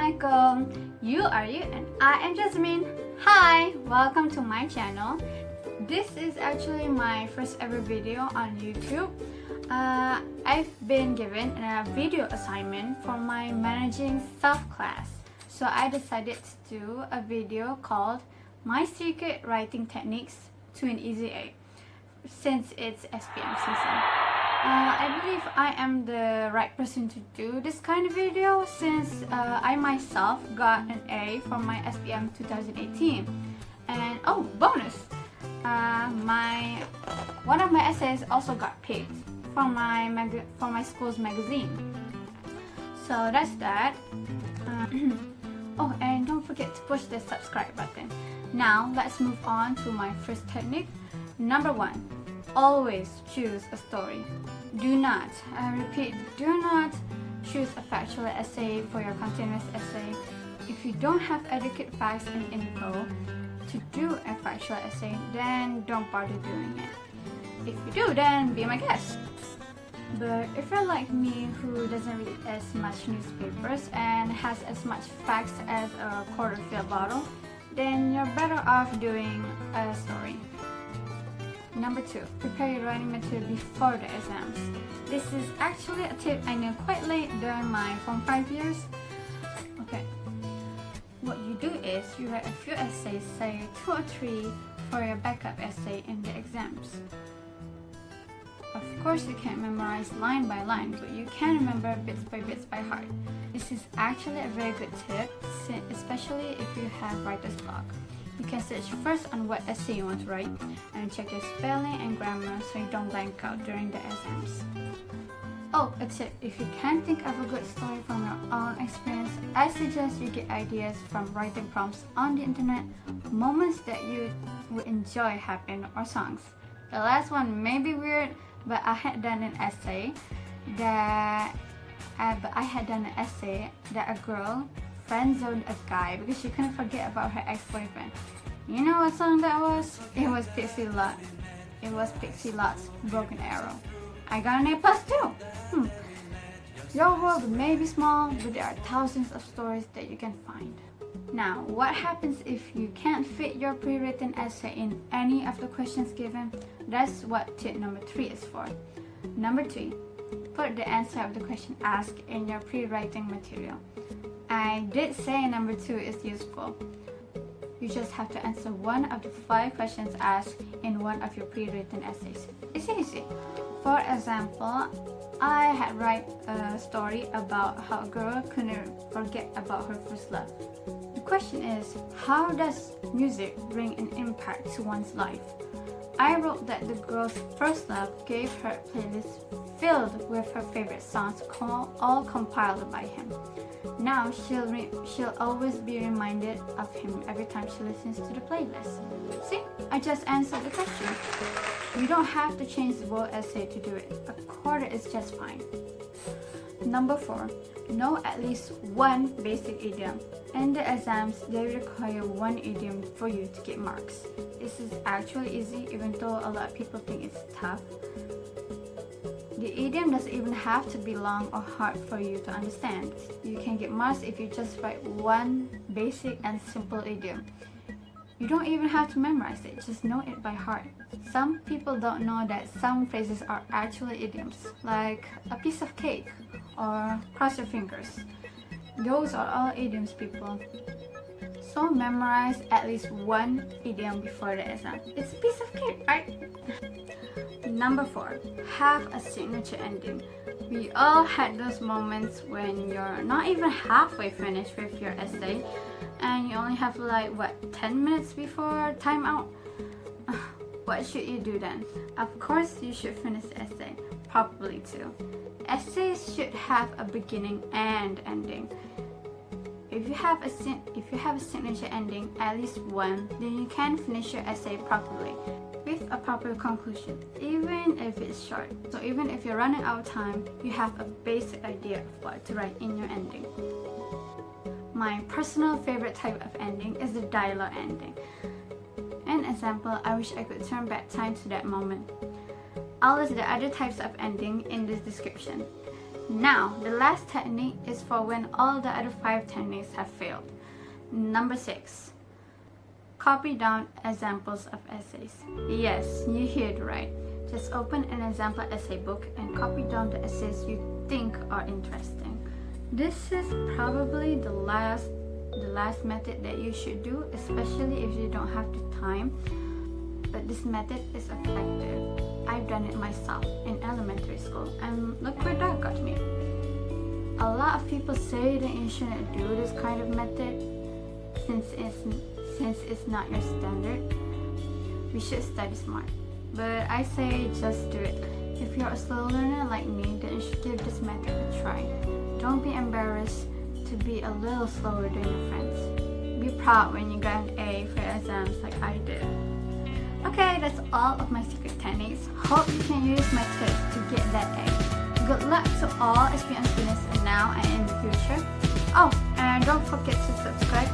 Assalamualaikum. You are you and I am Jasmine. Hi, welcome to my channel. This is actually my first ever video on YouTube. I've been given a video assignment for my managing self class. So I decided to do a video called My Secret Writing Techniques to an Easy A since it's SPM season. I believe I am the right person to do this kind of video since I myself got an A for my SPM 2018. And oh, bonus! One of my essays also got picked for my school's magazine. So that's that. Oh, and don't forget to push the subscribe button. Now let's move on to my first technique. Number 1. Always choose a story. Do not, I repeat, do not choose a factual essay for your continuous essay. If you don't have adequate facts and info to do a factual essay, then don't bother doing it. If you do, then be my guest. But if you're like me who doesn't read as much newspapers and has as much facts as a quarter fill bottle, then you're better off doing a story. Number 2, prepare your writing material before the exams. This is actually a tip I knew quite late during my Form 5 years. Okay, what you do is you write a few essays, say 2 or 3 for your backup essay in the exams. Of course you can't memorize line by line, but you can remember bits by heart. This is actually a very good tip, especially if you have writer's block. You can search first on what essay you want to write and check your spelling and grammar so you don't blank out during the exams. Oh, a tip, if you can't think of a good story from your own experience, I suggest you get ideas from writing prompts on the internet, moments that you would enjoy happen, or songs. The last one may be weird, but I had done an essay that a girl friend-zoned a guy because she couldn't forget about her ex-boyfriend. You know what song that was? It was Pixie Lot's Broken Arrow. I got an A+ too! Your world may be small, but there are thousands of stories that you can find. Now, what happens if you can't fit your pre-written essay in any of the questions given? That's what tip number 3 is for. Number 3, put the answer of the question asked in your pre-writing material. I did say number 2 is useful. You just have to answer one of the 5 questions asked in one of your pre-written essays. It's easy. For example, I had write a story about how a girl couldn't forget about her first love. The question is, how does music bring an impact to one's life? I wrote that the girl's first love gave her a playlist filled with her favorite songs, all compiled by him. Now she'll always be reminded of him every time she listens to the playlist. See, I just answered the question. You don't have to change the whole essay to do it. A quarter is just fine. Number 4, know at least one basic idiom. In the exams, they require one idiom for you to get marks. This is actually easy, even though a lot of people think it's tough. The idiom doesn't even have to be long or hard for you to understand. You can get marks if you just write one basic and simple idiom. You don't even have to memorize it, just know it by heart. Some people don't know that some phrases are actually idioms, like a piece of cake or cross your fingers. Those are all idioms, people. So memorize at least one idiom before the exam. It's a piece of cake, right? Number 4, have a signature ending. We all had those moments when you're not even halfway finished with your essay and you only have like 10 minutes before timeout. What should you do then? Of course you should finish the essay, probably too. Essays should have a beginning and ending. If you have a signature ending, at least one, then you can finish your essay properly with a proper conclusion, even if it's short. So even if you're running out of time, you have a basic idea of what to write in your ending. My personal favorite type of ending is the dialogue ending. An example, I wish I could turn back time to that moment. I'll list the other types of ending in this description. Now, the last technique is for when all the other 5 techniques have failed. Number 6. Copy down examples of essays. Yes, you heard right. Just open an example essay book and copy down the essays you think are interesting. This is probably the last method that you should do, especially if you don't have the time. But this method is effective. I've done it myself in elementary school, and look where that got me. A lot of people say that you shouldn't do this kind of method since it's not your standard. We should study smart. But I say just do it. If you're a slow learner like me, then you should give this method a try. Don't be embarrassed to be a little slower than your friends. Be proud when you get an A for your exams like I did. Okay, that's all of my secret techniques. Hope you can use my tips to get that A. Good luck to all SPM students now and in the future. Oh, and don't forget to subscribe